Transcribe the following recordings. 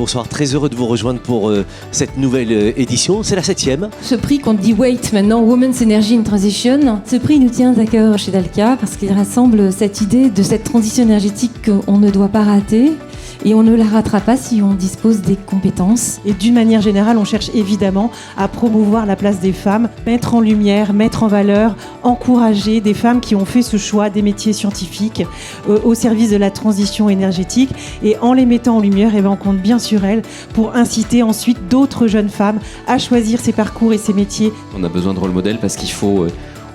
Bonsoir, très heureux de vous rejoindre pour cette nouvelle édition. C'est la 7e. Ce prix qu'on dit WAIT maintenant, Women's Energy in Transition, ce prix nous tient à cœur chez Dalkia parce qu'il rassemble cette idée de cette transition énergétique qu'on ne doit pas rater. Et on ne la ratera pas si on dispose des compétences. Et d'une manière générale, on cherche évidemment à promouvoir la place des femmes, mettre en lumière, mettre en valeur, encourager des femmes qui ont fait ce choix des métiers scientifiques au service de la transition énergétique. Et en les mettant en lumière, on compte bien sur elles pour inciter ensuite d'autres jeunes femmes à choisir ces parcours et ces métiers. On a besoin de rôle modèle parce qu'il faut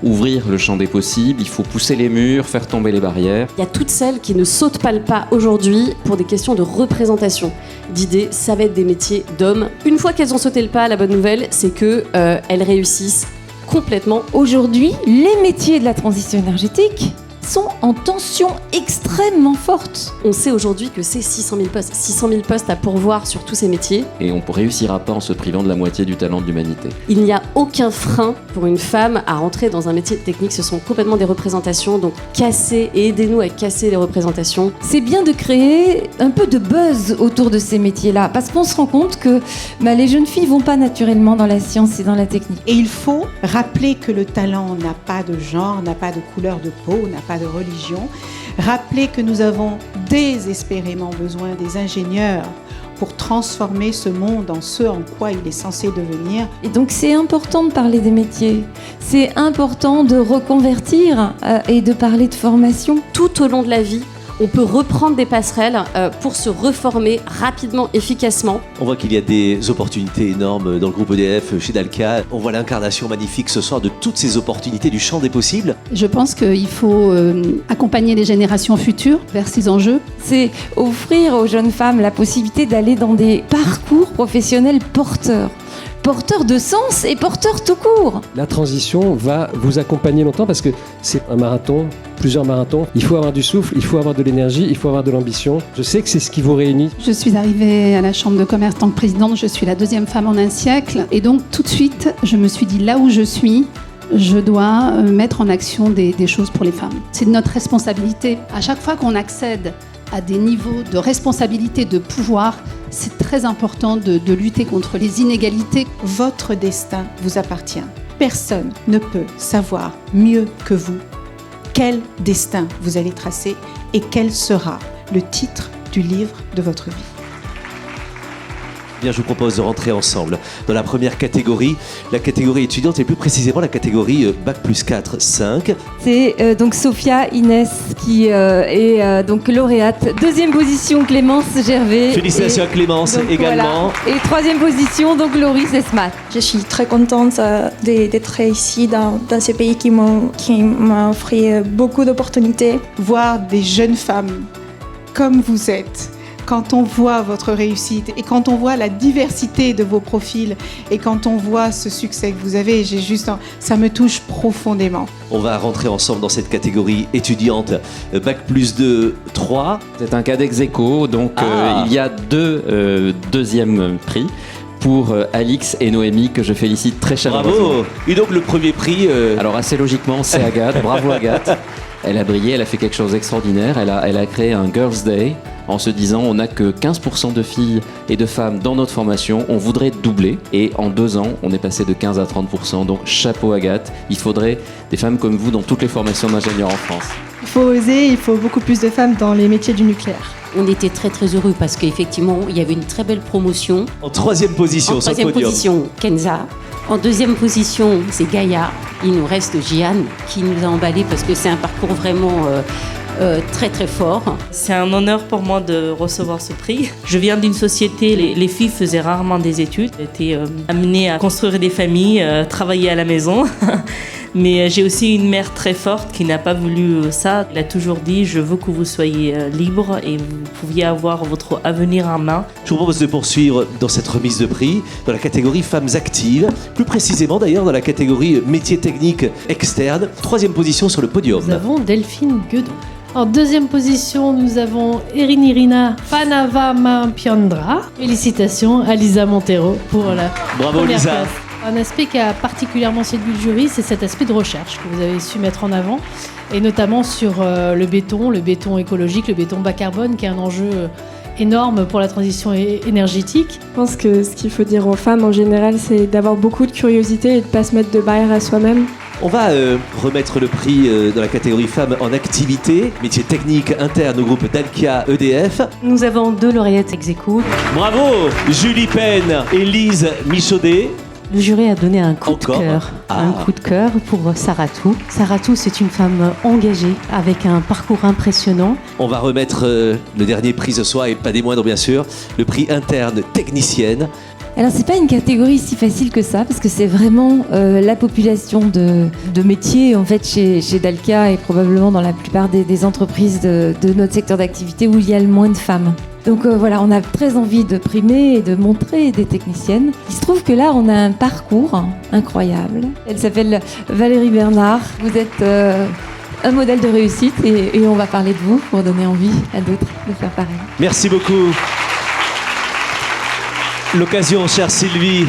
ouvrir le champ des possibles, il faut pousser les murs, faire tomber les barrières. Il y a toutes celles qui ne sautent pas le pas aujourd'hui pour des questions de représentation, d'idées, ça va être des métiers d'hommes. Une fois qu'elles ont sauté le pas, la bonne nouvelle, c'est qu'elles réussissent complètement. Aujourd'hui, les métiers de la transition énergétique sont en tension extrêmement forte. On sait aujourd'hui que c'est 600 000 postes. 600 000 postes à pourvoir sur tous ces métiers. Et on ne réussira pas en se privant de la moitié du talent de l'humanité. Il n'y a aucun frein pour une femme à rentrer dans un métier technique. Ce sont complètement des représentations. Donc cassez et aidez-nous à casser les représentations. C'est bien de créer un peu de buzz autour de ces métiers-là, parce qu'on se rend compte que les jeunes filles ne vont pas naturellement dans la science et dans la technique. Et il faut rappeler que le talent n'a pas de genre, n'a pas de couleur de peau, n'a pas de religion. Rappeler que nous avons désespérément besoin des ingénieurs pour transformer ce monde en ce en quoi il est censé devenir. Et donc c'est important de parler des métiers, c'est important de reconvertir et de parler de formation. Tout au long de la vie, on peut reprendre des passerelles pour se reformer rapidement, efficacement. On voit qu'il y a des opportunités énormes dans le groupe EDF chez Dalkia. On voit l'incarnation magnifique ce soir de toutes ces opportunités du champ des possibles. Je pense qu'il faut accompagner les générations futures vers ces enjeux. C'est offrir aux jeunes femmes la possibilité d'aller dans des parcours professionnels porteurs de sens et porteurs tout court. La transition va vous accompagner longtemps parce que c'est un marathon, plusieurs marathons. Il faut avoir du souffle, il faut avoir de l'énergie, il faut avoir de l'ambition. Je sais que c'est ce qui vous réunit. Je suis arrivée à la Chambre de commerce en tant que présidente, je suis la 2e femme en un siècle. Et donc tout de suite, je me suis dit là où je suis, je dois mettre en action des choses pour les femmes. C'est de notre responsabilité. À chaque fois qu'on accède à des niveaux de responsabilité, de pouvoir, c'est très important de lutter contre les inégalités. Votre destin vous appartient. Personne ne peut savoir mieux que vous quel destin vous allez tracer et quel sera le titre du livre de votre vie. Bien, je vous propose de rentrer ensemble dans la première catégorie, la catégorie étudiante et plus précisément la catégorie Bac plus 4, 5. C'est donc Sophia Inès qui est donc lauréate. 2e position, Clémence Gervais. Félicitations à Clémence également. Voilà. Et 3e position, donc Laurie Sesmat. Je suis très contente d'être ici dans ce pays qui m'a offert beaucoup d'opportunités. Voir des jeunes femmes comme vous êtes, quand on voit votre réussite et quand on voit la diversité de vos profils et quand on voit ce succès que vous avez, ça me touche profondément. On va rentrer ensemble dans cette catégorie étudiante, Bac plus 2, 3. C'est un cas d'ex-aequo, donc il y a deux deuxièmes prix pour Alix et Noémie que je félicite très chaleureusement. Bravo. Et donc le premier prix... Alors assez logiquement, c'est Agathe. Bravo Agathe. Elle a brillé, elle a fait quelque chose d'extraordinaire. Elle a créé un Girls' Day en se disant on n'a que 15% de filles et de femmes dans notre formation, on voudrait doubler. Et en 2 ans, on est passé de 15 à 30%. Donc chapeau Agathe, il faudrait des femmes comme vous dans toutes les formations d'ingénieurs en France. Il faut oser, il faut beaucoup plus de femmes dans les métiers du nucléaire. On était très très heureux parce qu'effectivement, il y avait une très belle promotion. En 3e position sur le podium. En 3e position, Kenza. En 2e position, c'est Gaïa. Il nous reste Jeanne qui nous a emballés parce que c'est un parcours vraiment très très fort. C'est un honneur pour moi de recevoir ce prix. Je viens d'une société, les filles faisaient rarement des études. J'étais amenée à construire des familles, travailler à la maison. Mais j'ai aussi une mère très forte qui n'a pas voulu ça. Elle a toujours dit « Je veux que vous soyez libre et vous pouviez avoir votre avenir en main. » Je vous propose de poursuivre dans cette remise de prix dans la catégorie femmes actives, plus précisément d'ailleurs dans la catégorie métiers techniques externes. 3e position sur le podium. Nous avons Delphine Guedon. En 2e position, nous avons Irina Panavamampiandra. Félicitations à Lisa Montero pour la Bravo première Lisa. place. Un aspect qui a particulièrement séduit le jury, c'est cet aspect de recherche que vous avez su mettre en avant, et notamment sur le béton écologique, le béton bas carbone, qui est un enjeu énorme pour la transition énergétique. Je pense que ce qu'il faut dire aux femmes en général, c'est d'avoir beaucoup de curiosité et de ne pas se mettre de barrières à soi-même. On va remettre le prix dans la catégorie femmes en activité, métier technique interne au groupe Dalkia EDF. Nous avons 2 lauréates ex aequo. Bravo Julie Penn et Lise Michaudet. Le jury a donné un coup Encore de cœur. Ah. Un coup de cœur pour Saratou. Saratou, c'est une femme engagée, avec un parcours impressionnant. On va remettre le dernier prix ce soir, et pas des moindres bien sûr, le prix interne technicienne. Alors c'est pas une catégorie si facile que ça parce que c'est vraiment la population de métiers en fait chez Dalkia et probablement dans la plupart des entreprises de notre secteur d'activité où il y a le moins de femmes. Donc voilà, on a très envie de primer et de montrer des techniciennes. Il se trouve que là on a un parcours incroyable. Elle s'appelle Valérie Bernard. Vous êtes un modèle de réussite et on va parler de vous pour donner envie à d'autres de faire pareil. Merci beaucoup. L'occasion, chère Sylvie,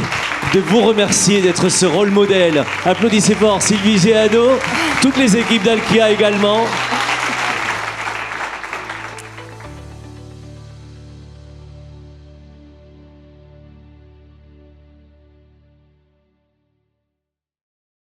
de vous remercier d'être ce rôle modèle. Applaudissez fort Sylvie Géano, toutes les équipes d'Alkia également.